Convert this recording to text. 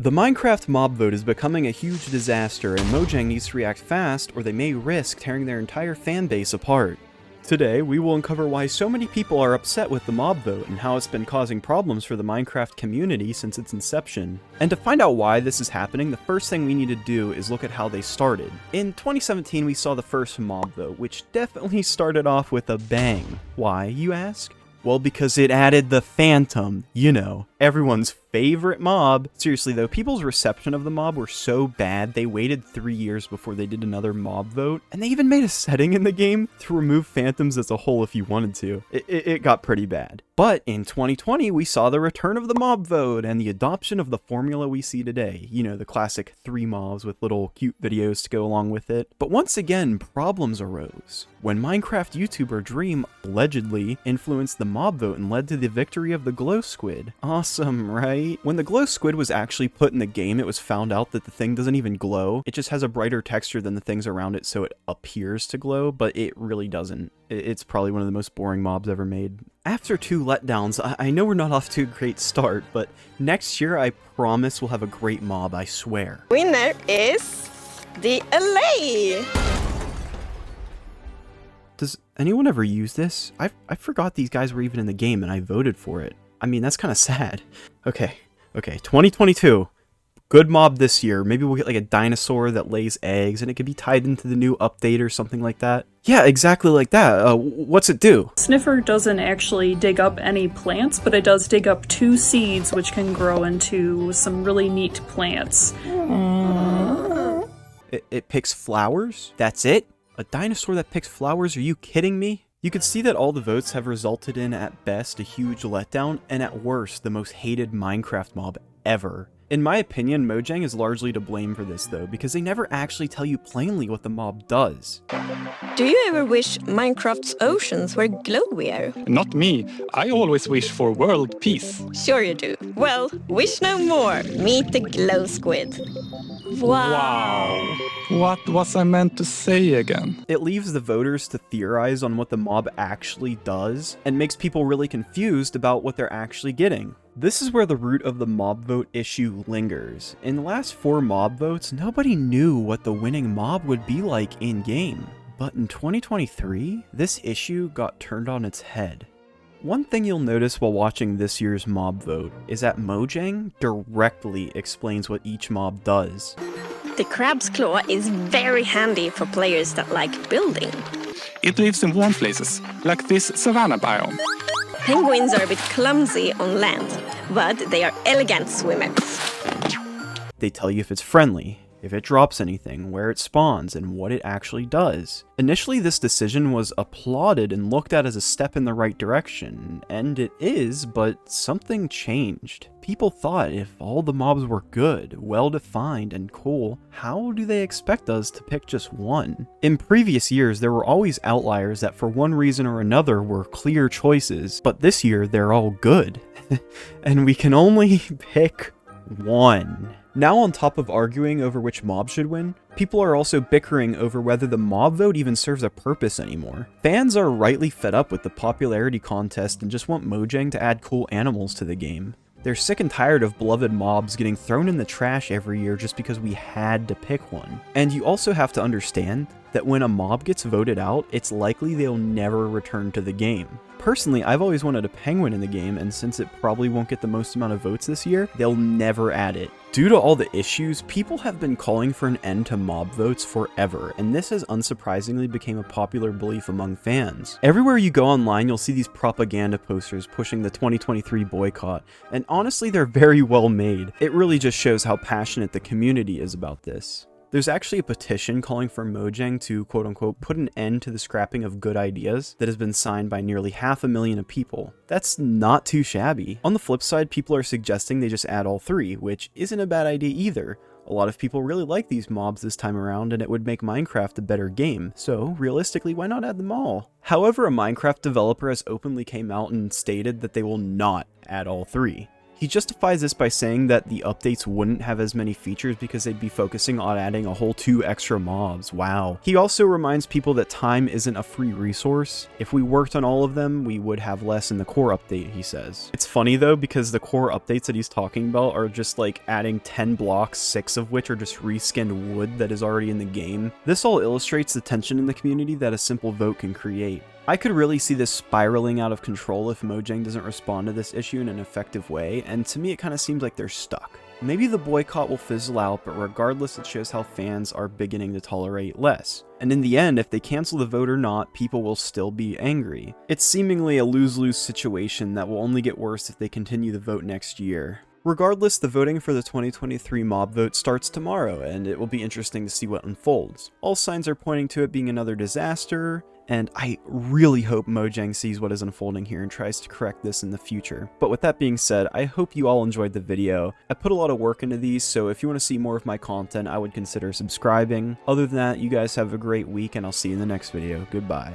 The Minecraft mob vote is becoming a huge disaster, and Mojang needs to react fast or they may risk tearing their entire fanbase apart. Today, we will uncover why so many people are upset with the mob vote and how it's been causing problems for the Minecraft community since its inception. And to find out why this is happening, the first thing we need to do is look at how they started. In 2017, we saw the first mob vote, which definitely started off with a bang. Why, you ask? Well, because it added the Phantom, you know, everyone's favorite mob. Seriously though, people's reception of the mob were so bad, they waited 3 years before they did another mob vote, and they even made a setting in the game to remove phantoms as a whole if you wanted to. It got pretty bad. But in 2020, we saw the return of the mob vote and the adoption of the formula we see today. You know, the classic 3 mobs with little cute videos to go along with it. But once again, problems arose when Minecraft YouTuber Dream allegedly influenced the mob vote and led to the victory of the glow squid. Awesome, right? When the glow squid was actually put in the game, it was found out that the thing doesn't even glow. It just has a brighter texture than the things around it, so it appears to glow, but it really doesn't. It's probably one of the most boring mobs ever made. After 2 letdowns, I know we're not off to a great start, but next year I promise we'll have a great mob, I swear. Winner is the LA! Does anyone ever use this? I forgot these guys were even in the game and I voted for it. I mean, that's kind of sad. Okay, 2022. Good mob this year. Maybe we'll get like a dinosaur that lays eggs and it could be tied into the new update or something like that. Yeah, exactly like that. What's it do? Sniffer doesn't actually dig up any plants, but it does dig up 2 seeds which can grow into some really neat plants. It picks flowers? That's it? A dinosaur that picks flowers? Are you kidding me? You could see that all the votes have resulted in, at best, a huge letdown, and at worst, the most hated Minecraft mob ever. In my opinion, Mojang is largely to blame for this though, because they never actually tell you plainly what the mob does. Do you ever wish Minecraft's oceans were glowier? Not me. I always wish for world peace. Sure you do. Well, wish no more. Meet the glow squid. Wow. What was I meant to say again? It leaves the voters to theorize on what the mob actually does, and makes people really confused about what they're actually getting. This is where the root of the mob vote issue lingers. In the last 4 mob votes, nobody knew what the winning mob would be like in-game. But in 2023, this issue got turned on its head. One thing you'll notice while watching this year's mob vote is that Mojang directly explains what each mob does. The crab's claw is very handy for players that like building. It lives in warm places, like this savanna biome. Penguins are a bit clumsy on land, but they are elegant swimmers. They tell you if it's friendly, if it drops anything, where it spawns, and what it actually does. Initially, this decision was applauded and looked at as a step in the right direction, and it is, but something changed. People thought if all the mobs were good, well-defined, and cool, how do they expect us to pick just one? In previous years, there were always outliers that for one reason or another were clear choices, but this year they're all good. And we can only pick one. Now, on top of arguing over which mob should win, people are also bickering over whether the mob vote even serves a purpose anymore. Fans are rightly fed up with the popularity contest and just want Mojang to add cool animals to the game. They're sick and tired of beloved mobs getting thrown in the trash every year just because we had to pick one. And you also have to understand that when a mob gets voted out, it's likely they'll never return to the game. Personally, I've always wanted a penguin in the game, and since it probably won't get the most amount of votes this year, they'll never add it. Due to all the issues, people have been calling for an end to mob votes forever, and this has unsurprisingly become a popular belief among fans. Everywhere you go online, you'll see these propaganda posters pushing the 2023 boycott, and honestly, they're very well made. It really just shows how passionate the community is about this. There's actually a petition calling for Mojang to quote-unquote put an end to the scrapping of good ideas that has been signed by nearly 500,000 people. That's not too shabby. On the flip side, people are suggesting they just add all 3, which isn't a bad idea either. A lot of people really like these mobs this time around, and it would make Minecraft a better game, so realistically, why not add them all? However, a Minecraft developer has openly came out and stated that they will not add all 3. He justifies this by saying that the updates wouldn't have as many features because they'd be focusing on adding a whole 2 extra mobs. Wow. He also reminds people that time isn't a free resource. If we worked on all of them, we would have less in the core update, he says. It's funny though, because the core updates that he's talking about are just like adding 10 blocks, 6 of which are just reskinned wood that is already in the game. This all illustrates the tension in the community that a simple vote can create. I could really see this spiraling out of control if Mojang doesn't respond to this issue in an effective way, and to me it kind of seems like they're stuck. Maybe the boycott will fizzle out, but regardless it shows how fans are beginning to tolerate less. And in the end, if they cancel the vote or not, people will still be angry. It's seemingly a lose-lose situation that will only get worse if they continue the vote next year. Regardless, the voting for the 2023 mob vote starts tomorrow, and it will be interesting to see what unfolds. All signs are pointing to it being another disaster, and I really hope Mojang sees what is unfolding here and tries to correct this in the future. But with that being said, I hope you all enjoyed the video. I put a lot of work into these, so if you want to see more of my content, I would consider subscribing. Other than that, you guys have a great week, and I'll see you in the next video. Goodbye.